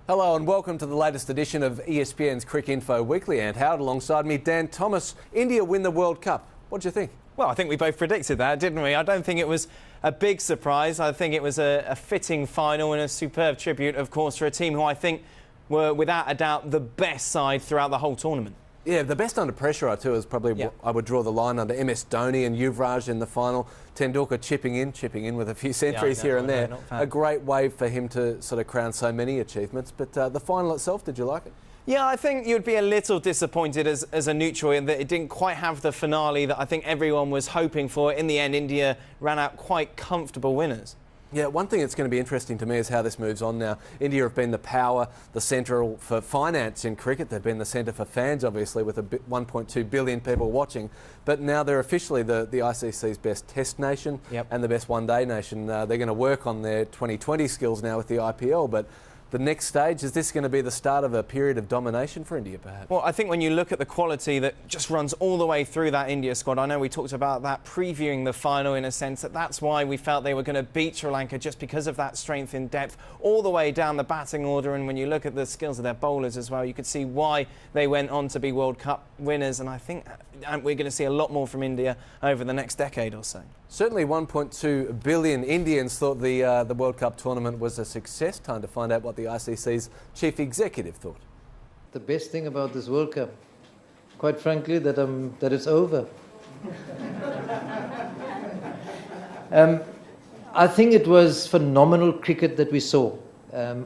Hello and welcome to the latest edition of ESPN's Cricinfo Weekly. And Howard alongside me, Dan Thomas. India win the World Cup. What do you think? Well, I think we both predicted that, didn't we? I don't think it was a big surprise. I think it was a fitting final and a superb tribute, of course, for a team who I think were, without a doubt, the best side throughout the whole tournament. Yeah, the best under pressure, I too, is probably I would draw the line under MS Dhoni and Yuvraj in the final. Tendulkar chipping in with a few centuries here and there. A great way for him to sort of crown so many achievements. But the final itself, did you like it? Yeah, I think you'd be a little disappointed as a neutral in that it didn't quite have the finale that I think everyone was hoping for. In the end, India ran out quite comfortable winners. Yeah, one thing that's going to be interesting to me is how this moves on now. India have been the power, the centre for finance in cricket. They've been the centre for fans, obviously, with 1.2 billion people watching. But now they're officially the ICC's best test nation and the best one-day nation. They're going to work on their 2020 skills now with the IPL. But the next stage, is this going to be the start of a period of domination for India, perhaps? Well, I think when you look at the quality that just runs all the way through that India squad, I know we talked about that previewing the final in a sense, that's why we felt they were going to beat Sri Lanka just because of that strength in depth all the way down the batting order. And when you look at the skills of their bowlers as well, you could see why they went on to be World Cup winners. And I think we're going to see a lot more from India over the next decade or so. Certainly 1.2 billion Indians thought the World Cup tournament was a success. Time to find out what the ICC's chief executive thought. The best thing about this World Cup, quite frankly, that it's over. I think it was phenomenal cricket that we saw.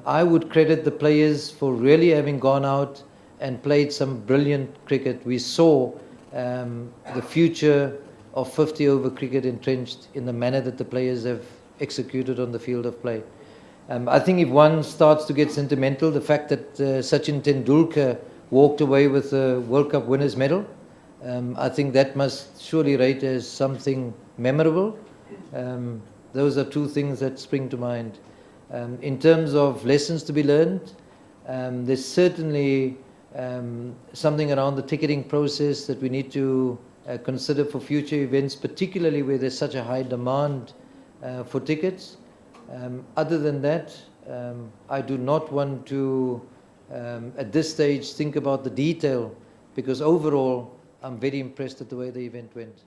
I would credit the players for really having gone out and played some brilliant cricket. We saw the future of 50-over cricket entrenched in the manner that the players have executed on the field of play. I think if one starts to get sentimental, the fact that Sachin Tendulkar walked away with the World Cup winners medal, I think that must surely rate as something memorable. Those are two things that spring to mind. In terms of lessons to be learned, there's certainly something around the ticketing process that we need to consider for future events, particularly where there's such a high demand for tickets. Other than that, I do not want to, at this stage, think about the detail, because overall, I'm very impressed at the way the event went.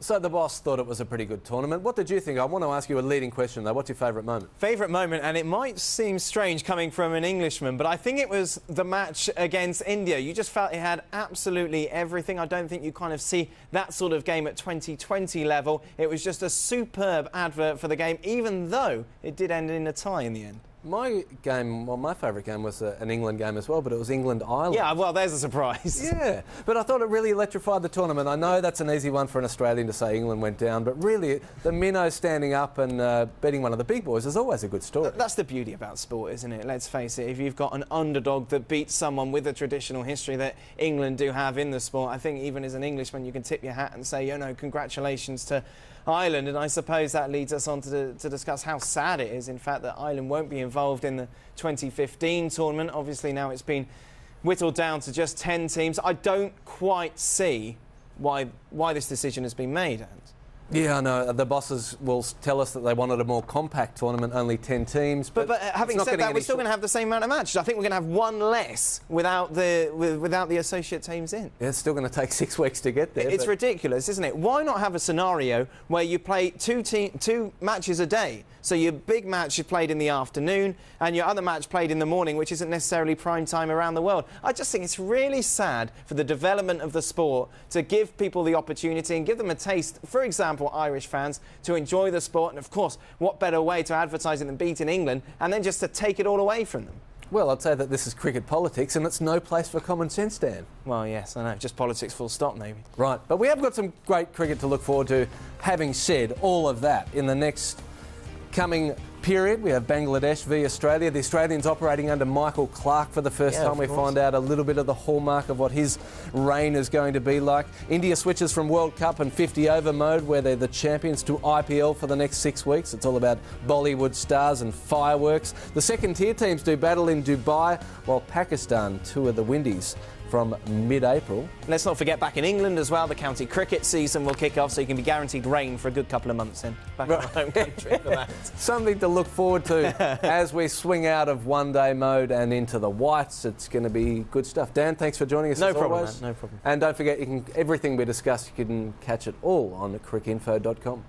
So the boss thought it was a pretty good tournament. What did you think? I want to ask you a leading question, though. What's your favourite moment? Favourite moment, and it might seem strange coming from an Englishman, but I think it was the match against India. You just felt it had absolutely everything. I don't think you kind of see that sort of game at 2020 level. It was just a superb advert for the game, even though it did end in a tie in the end. My game, well, my favourite game was an England game as well, but it was England-Ireland. Yeah, well, there's a surprise. Yeah, but I thought it really electrified the tournament. I know that's an easy one for an Australian to say England went down, but really, the minnows standing up and beating one of the big boys is always a good story. That's the beauty about sport, isn't it? Let's face it, if you've got an underdog that beats someone with a traditional history that England do have in the sport, I think even as an Englishman, you can tip your hat and say, you know, congratulations to Ireland. And I suppose that leads us on to discuss how sad it is, in fact, that Ireland won't be involved in the 2015 tournament. Obviously, now it's been whittled down to just 10 teams. I don't quite see why this decision has been made, Ant. Yeah, I know. The bosses will tell us that they wanted a more compact tournament, only 10 teams. But having said that, we're still going to have the same amount of matches. I think we're going to have one less without the associate teams in. Yeah, it's still going to take 6 weeks to get there. It's ridiculous, isn't it? Why not have a scenario where you play two matches a day? So your big match is played in the afternoon and your other match played in the morning, which isn't necessarily prime time around the world. I just think it's really sad for the development of the sport to give people the opportunity and give them a taste, for example, Irish fans, to enjoy the sport. And of course, what better way to advertise it than beating England, and then just to take it all away from them? Well, I'd say that this is cricket politics and it's no place for common sense, Dan. Well, yes, I know. Just politics full stop, maybe. Right, but we have got some great cricket to look forward to. Having said all of that, in the next coming period, we have Bangladesh v Australia. The Australians operating under Michael Clarke for the first time. We find out a little bit of the hallmark of what his reign is going to be like. India switches from World Cup and 50-over mode, where they're the champions, to IPL for the next 6 weeks. It's all about Bollywood stars and fireworks. The second-tier teams do battle in Dubai, while Pakistan tour the Windies from mid-April. Let's not forget, back in England as well, the county cricket season will kick off, so you can be guaranteed rain for a good couple of months then. Back in our home country for that. Something to look forward to as we swing out of one-day mode and into the whites. It's going to be good stuff. Dan, thanks for joining us No as problem, always. man, no problem. And don't forget, everything we discussed, you can catch it all on crickinfo.com.